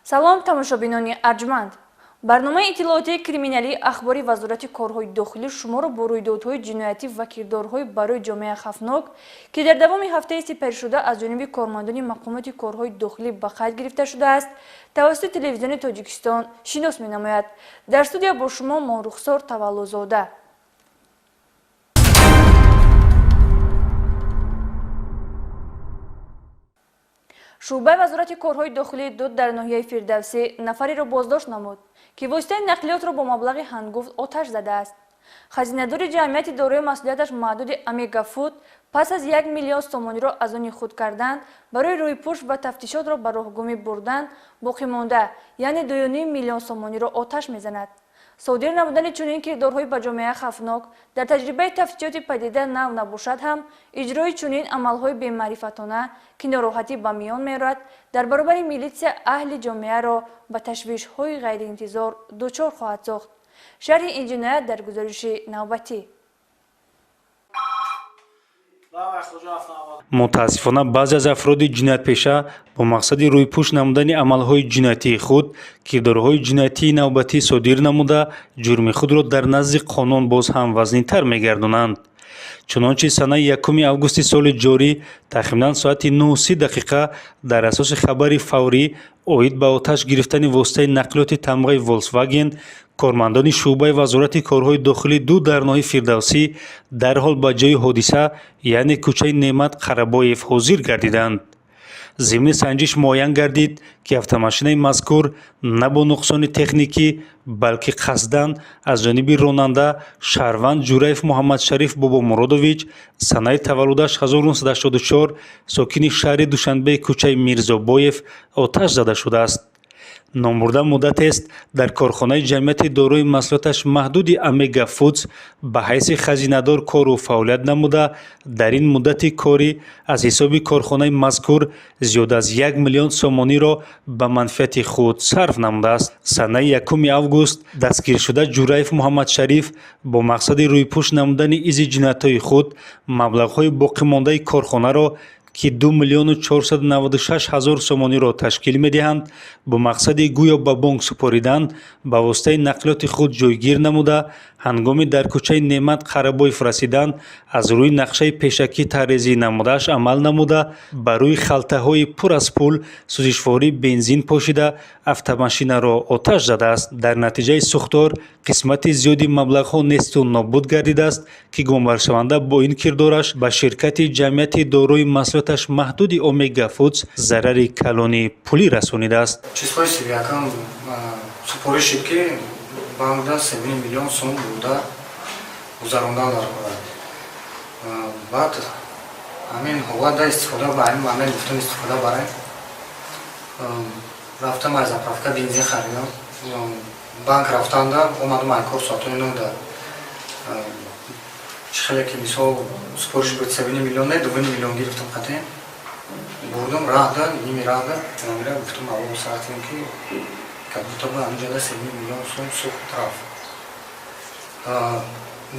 салом тамошобинони арҷманд. барномаи иттилооти криминалии ахбори вазорати корҳои дохилӣ шуморо бо рӯйдодҳои ҷиноятӣ ва кирдорҳои барои ҷомеа хавфнок ки дар давоми ҳафтаи сипаришуда аз ҷониби кормандони мақомоти корҳои дохилӣ ба қайд гирифта шудааст тавассути телевизиони тоҷикистон шинос менамояд. дар студия бо шумо Монрухсор Таваллузода. шӯъбаи вазорати корҳои дохилии дуд дар ноҳияи Фирдавсӣ нафареро боздошт намуд, ки воситаи нақлиётро бо маблағи ҳангуфт оташ задааст. хазинадори ҷамъияти дорои масъулияташ маҳдуди Омега Фуд пас аз 1 миллион сомониро аз они худ кардан барои рӯйпӯш ва тафтишотро ба роҳгумӣ бурдан боқимонда, яъне 2,5 миллион сомониро оташ мезанад. содир намудани чунин кирдорҳои ба ҷомеа хавфнок дар таҷрибаи тафтишоти падида нав набошад ҳам иҷрои чунин амалҳои бемаърифатона ки нороҳатӣ ба миён меорад дар баробари милитсия аҳли ҷомеаро ба ташвишҳои ғайриинтизор дучор хоҳад сохт. шарҳи ин ҷиноят дар гузориши навбатӣ. мутаассифона баъзе аз афроди ҷиноятпеша бо мақсади рӯйпӯш намудани амалҳои ҷиноятии худ кирдорҳои ҷиноятии навбатӣ содир намуда ҷурми худро дар назди қонун боз ҳам вазнинтар мегардонанд. чунончи санаи 1 августи соли ҷорӣ тахминан соати 9:30 дар асоси хабари фаврӣ оид ба оташ гирифтани воситаи нақлиёти тамғаи Volkswagen кормандони шӯъбаи вазорати корҳои дохилии дуд дар ноҳияи Фирдавсӣ дарҳол ба ҷои ҳодиса яъне кӯчаи Неъмат Қарабоев ҳозир гардиданд. зимни санҷиш муайян гардид ки автомошинаи мазкур на бо нуқсони техникӣ балки қасдан аз ҷониби ронанда Шаҳрванд Ҷураев Муҳаммадшариф Бобомуродович санаи таваллудаш 1984 сокини шаҳри Душанбеи кӯчаи Мирзобоев оташ зада шудааст. номбурда муддатест дар корхонаи ҷамъияти дорои масъулияташ маҳдуди Омега Фудс ба ҳайси хазинадор кору фаъолият намуда дар ин муддати корӣ аз ҳисоби корхонаи мазкур зиёда аз 1 миллион сомониро ба манфиати худ сарф намудааст. санаи 1 август дастгиршуда Ҷураев Муҳаммадшариф бо мақсади рӯйпӯш намудани изи ҷиноятҳои худ маблағҳои боқимондаи корхонаро ки 2 миллиону 496 ҳазор сомониро ташкил медиҳанд бо мақсади гӯё ба бонк супоридан ба воситаи нақлиёти худ ҷойгир намуда ҳангоми дар кӯчаи Неъмат Қарабоев расидан аз рӯи нақшаи пешакӣ таррезӣ намудааш амал намуда ба рӯи халтаҳои пур аз пул сӯзишворӣ бензин пошида автомошинаро оташ задааст. дар натиҷаи сӯхтор қисмати зиёди маблағҳо несту нобуд гардидааст ки гумонбаршаванда бо ин кирдораш ба ширкати ҷамъияти дорои масъулияташ маҳдуди Омега Фудс зарари калони пулӣ расонидааст. чизҳои сивиякам супориши ки банда 3 миллион сум буда гузарондан дар ҳолат баъд ҳамин ҳолатда истифода ба ҳамин маъмел гуфтам истифода барем рафтам аз заправка бензин харидам банк рафтанда омадам айкор соатои 9 дар чихеле ки мисол супориш буд 7 миллион не 2 миллион гирифтам қатъен бурдам раҳда ними раҳда намира гуфтам аввал саатин ки кабута ба ҳаминҷода 7 миллион сум сӯхт рафт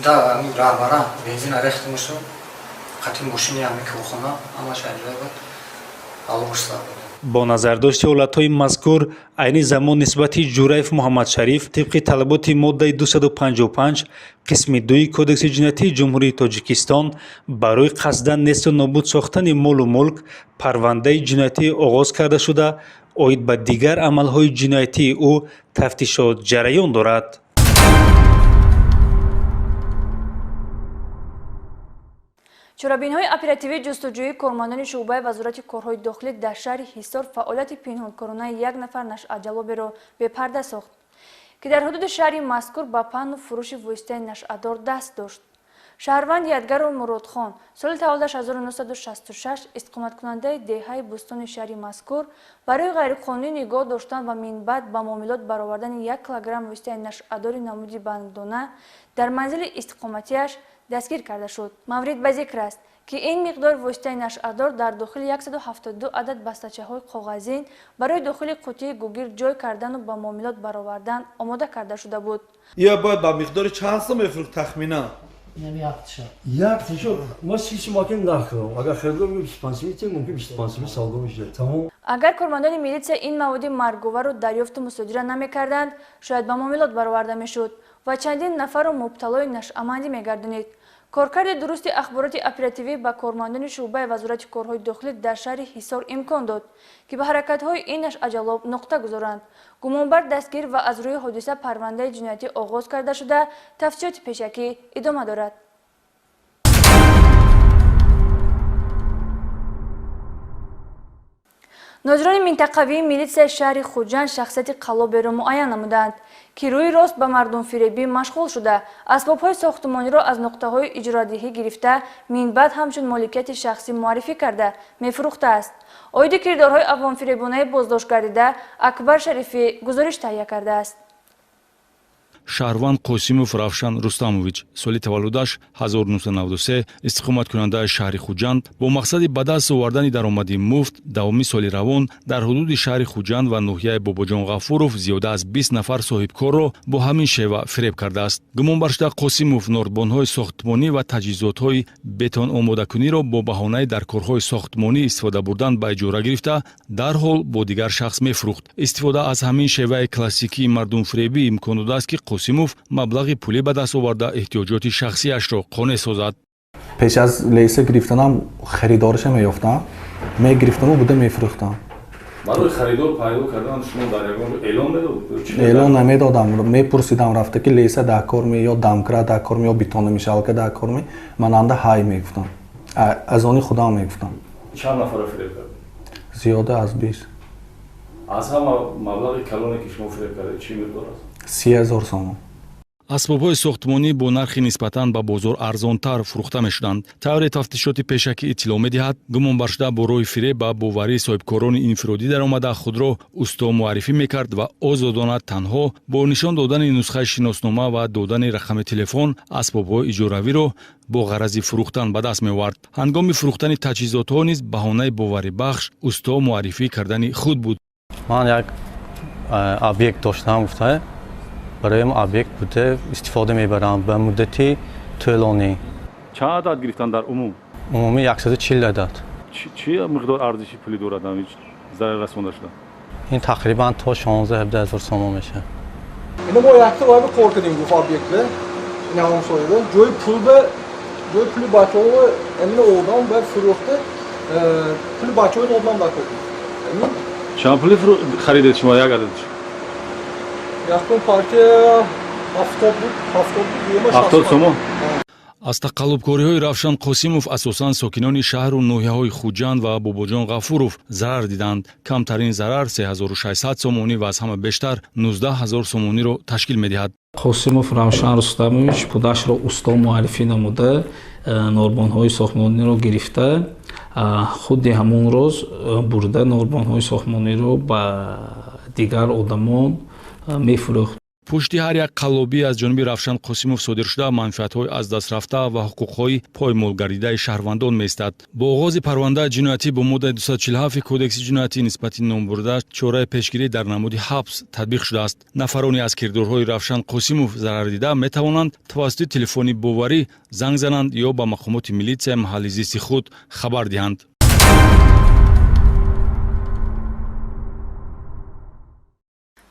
да раҳбара бензин арехтам шуд қатъи мошини ҳамин корхона ҳамаш аҷоиб буд алошта бо назардошти ҳолатҳои мазкур айни замон нисбати Ҷураев Муҳаммадшариф тибқи талаботи моддаи 255 қисми 2 кодекси ҷиноятии ҷумҳурии Тоҷикистон барои қасдан несту нобуд сохтани молу мулк парвандаи ҷиноятӣ оғоз карда шуда оид ба дигар амалҳои ҷиноятии ӯ тафтишот ҷараён дорад. чорабинҳои оперативии ҷустуҷӯии кормандони шӯъбаи вазорати корҳои дохилӣ дар шаҳри Ҳисор фаъолияти пинҳонкоронаи як нафар нашъаҷалоберо бепарда сохт, ки дар ҳудуди шаҳри мазкур ба паҳну фурӯши воситаи нашъадор даст дошт. шаҳрванд Ядгару Муродхон соли таваллудаш 1966 иstiqomatkунандаи деҳаи Бӯстони шаҳри мазкур барои ғайриқонунӣ нигоҳ доштан ва минбаъд ба муомилот баровардани 1 килограмм воситаи нашъадори намуди бангдона дар манзили истиқоматиаш дастгир карда шуд. маврид ба зикр аст ки ин миқдори воситаи нашъадор дар дохили 172 адад бастачаҳои коғазин барои дохили қуттии гугир ҷой кардану ба муомилот баровардан омода карда шуда буд. ия бояд ба миқдори чанд сум мефурӯхт тахминан? یعنی یختشا یختشو ما هیچ ماکن نخورم اگر خیلی میگم 25 میتیم ممکن 25 سالگو میشه تمام агар кормандони милитсия ин маводи маргуваро дарёфту мусодира намекарданд шояд ба маъмулот бароварда мешуд ва чандин нафарро мубталои нашъамандӣ мегардонид. коркарди дурусти ахбороти оперативӣ ба кормандони шуъбаи вазорати корҳои дохилӣ дар шаҳри ҳисор имкон дод ки ба ҳаракатҳои ин нашъаҷалоб нуқта гузоранд. гумонбар дастгир ва аз рӯи ҳодиса парвандаи ҷиноятӣ оғоз карда шуда тафтишоти пешакӣ идома дорад. нозирони минтақавии милитсияи шаҳри хуҷанд шахсияти қаллоберо муайян намуданд ки рӯи рост ба мардумфиребӣ машғул шуда асбобҳои сохтмониро аз нуқтаҳои иҷодиҳӣ гирифта минбаъд ҳамчун моликияти шахсӣ муаррифӣ карда мефурӯхтааст. оиди кирдорҳои аввомфиребонаи боздошт гардида акбар шарифӣ гузориш таҳия кардааст. шаҳрванд қосимов равшан рустамович соли таваллудаш 1993 истиқоматкунандаи шаҳри хуҷанд бо мақсади ба даст овардани даромади муфт давоми соли равон дар ҳудуди шаҳри хуҷанд ва ноҳияи бобоҷон ғафуров зиёда аз 20 нафар соҳибкорро бо ҳамин шева фиреб кардааст. гумонбар шуда қосимов норбонҳои сохтмонӣ ва таҷҳизотҳои бетономодакуниро бо баҳонаи дар корҳои сохтмонӣ истифода бурдан ба иҷора гирифта дарҳол бо дигар шахс мефурӯхт. истифода аз ҳамин шеваи классикии мардумфиребӣ имкон додааст ки қосимов маблағи пулӣ ба даст оварда эҳтиёҷоти шахсияшро қонеъ созад. пеш аз лейса гирифтанам харидорша меёфтам мегирифтаму буда мефурӯхтам. барои харидор пайдо кардан шумо дар ягон эълон медодед? эълон намедодам, мепурсидам рафта ки лейса дар кор ме ё дамкра дар кор ме ё битономешалка дар кор ме ман анда ҳай мегуфтам аз они худам мегуфтам. чанд нафарро фиреб кард? зиёда аз 20. аз ҳама маблағи калоне ки шумо фиреб кардед чӣ миқдор аст? 30,000 сомон. асбобҳои сохтмонӣ бо нархи нисбатан ба бозор арзонтар фурӯхта мешуданд. тавре тафтишоти пешакӣ иттилоъ медиҳад гумонбаршуда бо роҳи фиреб ба боварии соҳибкорони инфиродӣ даромада худро усто муаррифӣ мекард ва озодона танҳо бо нишон додани нусхаи шиноснома ва додани рақами телефон асбобҳои иҷоравиро бо ғарази фурӯхтан ба даст меовард. ҳангоми фурӯхтани таҷҳизотҳо низ баҳонаи боварибахш усто муаррифӣ кардани худ буд. ман як объект доштам гуфта барои объект буде истифода мебарам ба муддати тӯлонӣ. чанд адад гирифтан дар умум? умуми 140 адад. чӣ миқдор арзиши пулӣ дорад ҳамин зарар расонда шуда? ин тақрибан то 16-17 сомон мешавад. Ина мо якта бояд кор кардем гуфт объектда. Ина ҳам соида ҷои пули бачаҳо амина одам ба фурӯхта пули бачаҳо додам ба кор. чанд пули харидед шумо як ададш? Яктон партия 70 сомон. аз тақаллубкориҳои равшан қосимов асосан сокинони шаҳру ноҳияҳои хуҷанд ва бобоҷон ғафуров зарар диданд. камтарин зарар 3600 сомонӣ ва аз ҳама бештар 19000 сомониро ташкил медиҳад. қосимов равшан рустамович пудашро усто муаррифӣ намуда норбонҳои сохтмониро гирифта худи ҳамон рӯз бурда норбонҳои сохтмониро ба дигар одамон мефурӯхт. пушти ҳар як қаллобӣ аз ҷониби равшан қосимов содир шуда манфиатҳои аз дастрафта ва ҳуқуқҳои поймол гардидаи шаҳрвандон меистад. бо оғози парвандаи ҷиноятӣ бо моддаи 247 кодекси ҷиноятӣ нисбати номбурда чораи пешгирӣ дар намуди ҳабс татбиқ шудааст. нафароне аз кирдорҳои равшан қосимов зарардида метавонанд тавассути телефони боварӣ занг зананд ё ба мақомоти милитсияи маҳалли зисти худ хабар диҳанд.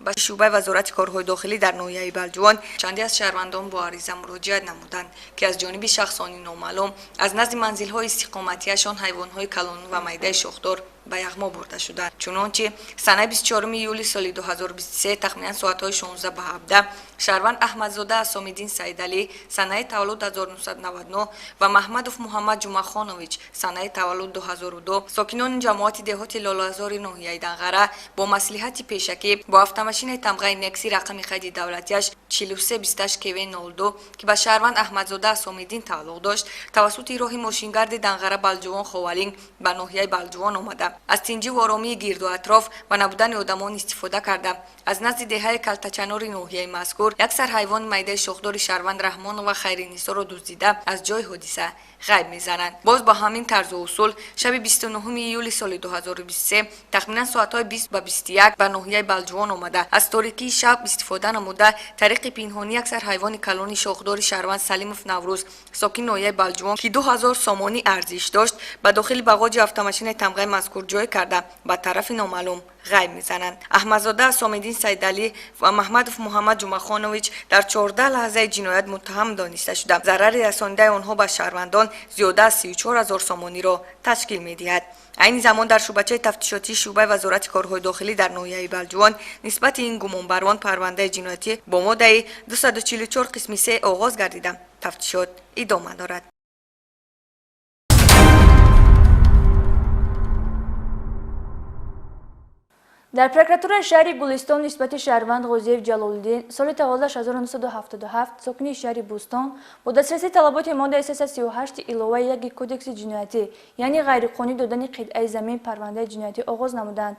ба шӯъбаи вазорати корҳои дохилӣ дар ноҳияи балҷувон чанде аз шаҳрвандон бо ариза муроҷиат намуданд ки аз ҷониби шахсони номаълум аз назди манзилҳои истиқоматиашон ҳайвонҳои калонӣ ва майдаи шохдор ба яғмо бурда шуданд. чунончи санаи 24 июли соли 2023 тахминан соатҳои 16 ба 17 шаҳрванд аҳмадзода асомиддин саидалӣ санаи таваллуд 1999 ва маҳмадов муҳаммад ҷумъахонович санаи таваллуд 2002 сокинони ҷамоати деҳоти лолазори ноҳияи Данғара бо маслиҳати пешакӣ бо автомашини тамғаи некси рақами қайди давлатиаш 4328 кв02 ки ба шаҳрванд аҳмадзода асомиддин тааллуқ дошт тавассути роҳи мошингарди Данғара Балҷувон Ховалин ба ноҳияи Балҷувон омада از تنجی و آرامی گرد و اطراف و نبودن آدمان استفاده کرده از نزد دهه کلتچنار ناحیه مذکور یک سر حیوان میده شاخدار شهروند رحمان و خیرنیسا را دزدیده از جای حادثه غیب میزنند. باز با همین طرز و اصول شب 29 ایول سال 2023 تخمینا ساعت‌های 20 و 21 به ناحیه بلجوان آمده از تاریکی شب استفاده نموده طریق پنهانی یک سر حیوان کلانی شاخدار شهروند سلیموف نوروز ساکن ناحیه بلجوان که 2000 سامانی ارزش داشت به داخل باغچه автомاشین تمغه مذکور جای کرده به طرف نامعلوم غیب میزنند. احمدزاده سامدین سیدعلی و محمدوف محمد جمعخانویچ در 14 لحظه جنایت متهم دانسته شده. ضرر رسانیده آنها به شهروندان زیاده از 34000 سامانی را تشکیل می‌دهد. این زمان در شعبچه تفتیشاتی شعبه وزارت کارهای داخلی در ناحیه بلجوان نسبت این گمانبروان پرونده جنایتی با ماده 244 قسم 3 آغاز گردیده تفتیشات ادامه دارد. در پروکراتور شهر گلستان نسبت شهروند غوزیف جلال‌الدین سال تولدش 1977 ساکن شهر بوستان با دسترسی طلبات ماده 338 علاوه یک کدکس جنایتی یعنی غیرقانونی دادن قطعه زمین پرونده جنایتی آغاز نمودند.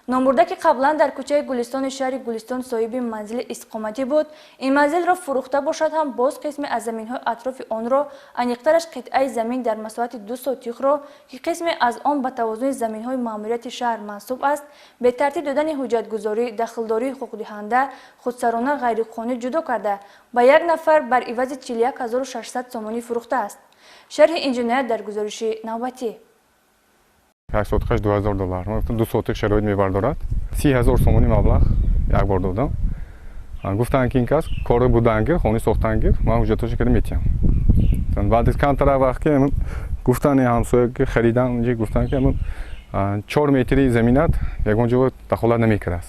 نامبرده که قبلا در کوچه گلستان شهر گلستان صاحب منزل اقامتی بود، این منزل را فروخته باشد هم باز قسم از زمین‌های اطراف آن را انیقترش قطعه زمین در مساحت 2 سوتیق را که قسم از آن به توازن زمین‌های ماموریت شهر منصوب است به ترتیب دادن حجت‌گذاری دخلداری حقوق دهنده خودسرانه غیرقانونی جدا کرده با یک نفر بر عوض 41600 سومانی فروخته است. شرح این جنایت در گزارش نوبتی 8 سوتقش $2000 من گفتم 2 سوتق شرایط میبردارد 30000 سومانی مبلغ یک بار دادم گفتن که این کس کار بودنگیر خونی ساختنگیر من حجتش کردم میتیم بعد از کمتر وقت که گفتن همسایه که خریدن اونجا گفتن که 4 متری زمینت یگانجا دخالت نمیکرد.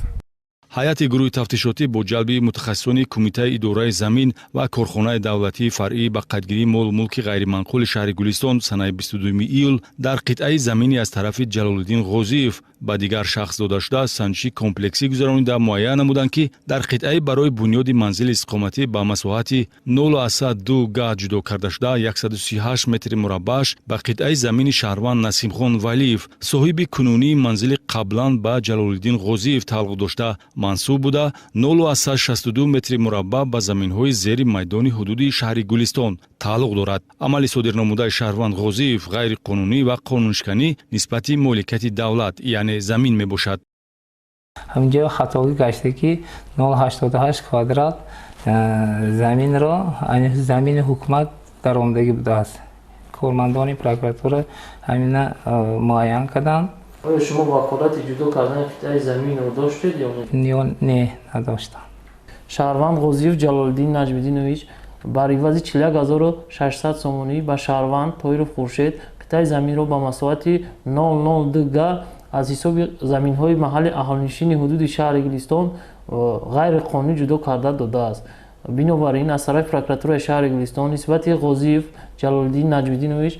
ҳайати гурӯҳи тафтишотӣ бо ҷалби мутахассисони кумитаи идораи замин ва корхонаи давлатии фаръӣ ба қайдгирии молу мулки ғайриманқули шаҳри гулистон санаи 22 июл дар қитъаи замине аз тарафи ҷалолиддин ғозиев ба дигар шахс дода шуда санҷиши комплексӣ гузаронида муайян намуданд ки дар қитъаи барои бунёди манзили иstiqоматӣ ба масоҳати 0,2 га ҷудо карда шуда 138 метри мураббаъш ба қитъаи замини шаҳрванд насимхон валиев соҳиби кунунии манзили қаблан ба ҷалолиддин ғозиев тааллуқ дошта мансуб буда 0,62 метри мураббаъ ба заминҳои зери майдони ҳудуди шаҳри гулистон тааллуқ дорад. амали содирнамудаи шаҳрванд ғозиев ғайриқонунӣ ва қонуншиканӣ нисбати моликияти давлат яъне замин мебошад. ҳаминҷо хатогӣ гашта ки 0,88 квадрат заминро замини ҳукумат даромадагӣ будааст. кормандони прокуратура ҳамина муайян карданд. آیا شما وکالت جدا کردن قطعه زمین رو داشتید یا نه نداشتم. شهروند غوزیف جلال‌الدین نجمیدینویچ بر عوض 41600 سومانی به شهروند طاهر خورشید قطعه زمین رو با مساحت 002 گا از حساب زمین‌های محل اهالینشین حدود شهر گلستان غیر قانونی جدا کرده داده است. بنابراین از طرف پروکراتور شهر گلستان نسبت غوزیف جلال‌الدین نجمیدینویچ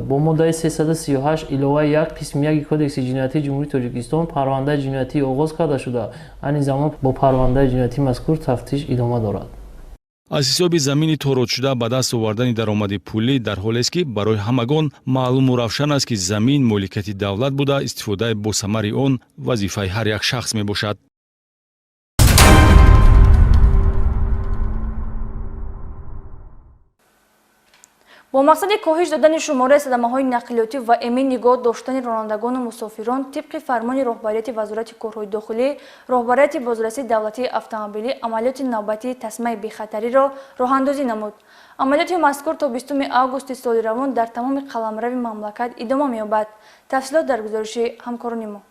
با ماده 338 علاوه یک قسم 1 کدکس جنایتی جمهوری تاجیکستان پرونده جنایتی آغاز کرده شده. این زمان با پرونده جنایتی مذکور تفتیش ادامه دارد. аз ҳисоби замини тородшуда ба даст овардани даромади пулӣ дар ҳолест ки барои ҳамагон маълуму равшан аст ки замин моликияти давлат буда истифодаи босамари он вазифаи ҳар як шахс мебошад. با مقصد کاهش دادن شماره صدمه‌های نقلیاتی و امین نگاه داشتن رانندگان و مسافران طبق فرمان رهبریت وزارت کارهای داخلی رهبریت بازرسی دولتی اتومبیلی عملیات نوبتی تسمه بی‌خطری را راه‌اندازی نمود. عملیات مذکور تا 20 آگوست سال روان در تمام قلمرو مملکت ادامه می‌یابد. تفصیلات در گزارش همکاران ما.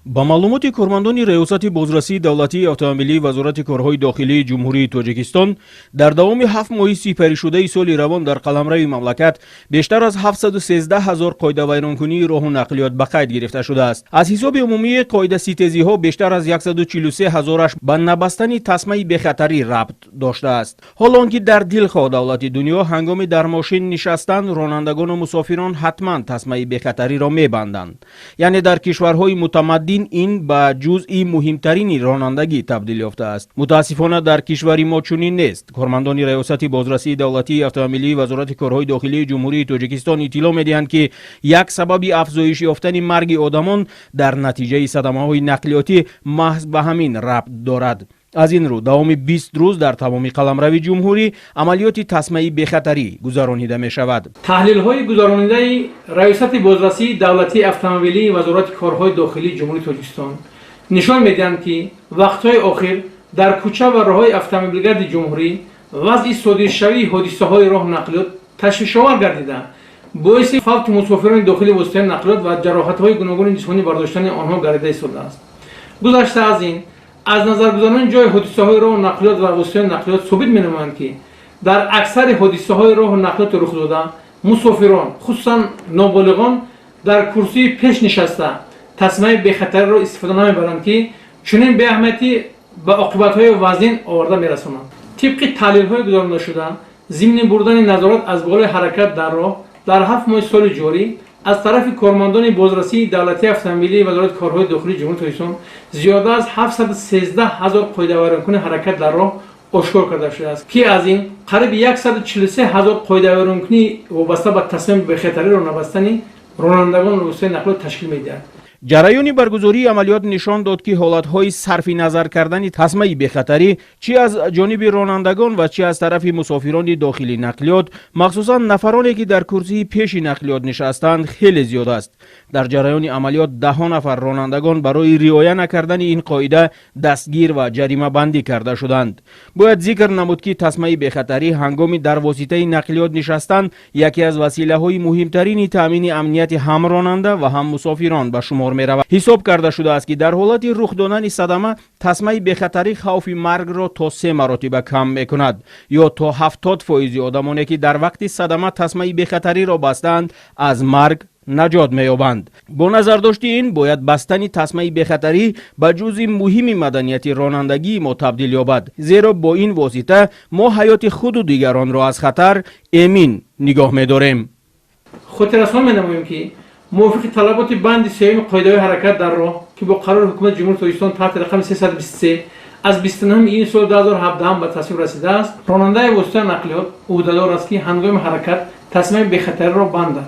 با معلومات کارمندان ریاست بازرسی دولتی اتومبیلی وزارت کارهای داخلی جمهوری تاجیکستان در دوام 7 ماه سپری شده سال روان در قلمرو مملکت بیشتر از 713,000 قاعده ویرانکنی راه و نقلیات به قید گرفته شده است. از حساب عمومی قاعده سیتزی ها بیشتر از 143,000 به نبستن تسمه بخطری ربط داشته است. حالان که در دلخواه دولت دنیا هنگام در ماشین نشستن رانندگان و مسافران حتما تسمه بخطری را میبندند. یعنی در کشورهای متمدن بدین این به جزئی مهمترین رانندگی تبدیل یافته است. متاسفانه در کشور ما چنین نیست. کارمندان ریاست بازرسی دولتی اتومبیلی وزارت کارهای داخلی جمهوری تاجیکستان اطلاع می‌دهند که یک سبب افزایش یافتن مرگ آدمان در نتیجه صدمه‌های نقلیاتی محض به همین ربط دارد. از این رو دوام 20 روز در تمام قلمرو جمهوری عملیات تسمیه بخطری گذرانیده می شود. تحلیل های گذرانیده ریاست بازرسی دولتی اتومبیلی وزارت کارهای داخلی جمهوری تاجیکستان نشان می‌دهند که وقت‌های اخیر در کوچه و راه‌های اتومبیلگرد جمهوری وضع صادرشوی حادثه‌های راه نقلیات تشویش‌آور گردیده باعث فوت مسافران داخلی وسایل نقلیات و جراحت‌های گوناگون جسمانی برداشتن آنها گردیده شده است. گذشته از این از نظر گذاران جای حادثه‌های راه نقلیات و وسایل نقلیات ثابت می‌نمایند که در اکثر حادثه‌های راه نقلیات رخ داده مسافران خصوصا نابالغان در کرسی پیش نشسته تسمیه بخطر را استفاده نمی‌برند که چنین به اهمیتی به عاقبت‌های وزین آورده می‌رسانند. طبق تحلیل‌های گزارنده شده ضمن بردن نظارت از بالای حرکت در راه در 7 ماه سال جاری از طرف کارمندان بازرسی دولتی اتومبیلی وزارت کارهای داخلی جمهوری تاجیکستان زیاده از 713,000 قاعده ویرانکنی حرکت در راه آشکار کرده شده است که از این قریب 143,000 قاعده ویرانکنی وابسته به تصمیم به خطری راه نبستن رانندگان وسایل نقلیات تشکیل می‌دهد. جریان برگزاری عملیات نشان داد که حالت‌های صرف نظر کردن تسمیه بخطری چی از جانب رانندگان و چی از طرف مسافران داخلی نقلیات مخصوصا نفرانی که در کرسی پیش نقلیات نشستند خیلی زیاد است. در جریان عملیات 10 نفر رانندگان برای رعایت نکردن این قاعده دستگیر و جریمه بندی کرده شدند. باید ذکر نمود که تسمیه بخطری هنگام در واسطه نقلیات نشستن یکی از وسیله‌های مهمترین تامین امنیت هم راننده و هم مسافران به شمار می‌رود. حساب کرده شده است که در حالت رخ دادن صدمه تسمیه بخطری خوف مرگ را تا 3 مراتب کم می‌کند یا تا 70% آدمانی که در وقت صدمه تسمیه بخطری را بستند از مرگ نجات می‌یابند. با نظر داشت این باید بستن تسمیه بخطری به جزء مهم مدنیت رانندگی ما تبدیل یابد، زیرا با این واسطه ما حیات خود و دیگران را از خطر امین نگاه می‌داریم. خاطررسان می‌نماییم که موافق طلبات بند 3 قاعده حرکت در راه که با قرار حکومت جمهوری تاجیکستان تحت رقم 323 از 29 این سال 2017 به تصویب رسیده است، راننده وسایل نقلیات عهده‌دار است که هنگام حرکت تسمیه بخطری را بندد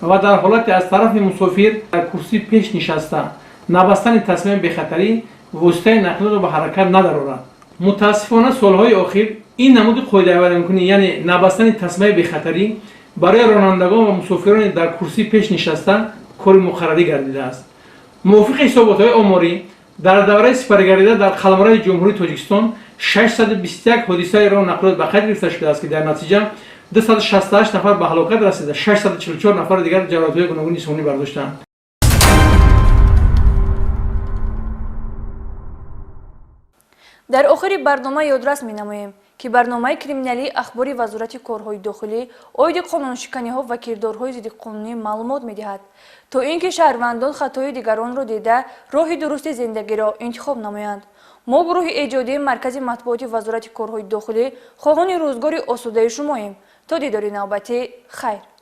و در حالت از طرف مسافر در کرسی پیش نشسته نبستن تسمیه بخطری وسایل نقلیات را به حرکت ندارد. متاسفانه سالهای اخیر این نمود قاعده ویرانکنی یعنی نبستن تسمیه بخطری برای رانندگان و مسافران در کرسی پیش نشسته کار مقرری گردیده است. موافق حسابات‌های آماری در دوره سپرگردیده در قلمرو جمهوری تاجیکستان 621 حادثه راه نقلیات به قید گرفته شده است که در نتیجه 268 نفر به هلاکت رسیده، 644 نفر دیگر جراحت‌های گوناگون جسمانی برداشتند. در آخر برنامه یادرس می‌نماییم که برنامه کریمینالی اخباری وزارت کارهای داخلی اوید قانونشکنی‌ها و کردارهای ضد قانونی معلومات می‌دهد تا اینکه شهروندان خطای دیگران را دیده راه درست زندگی را انتخاب نمایند. ما گروه ایجادی مرکز مطبوعات وزارت کارهای داخلی خواهان روزگار آسوده شماییم. تا دیدار نوبتی خیر.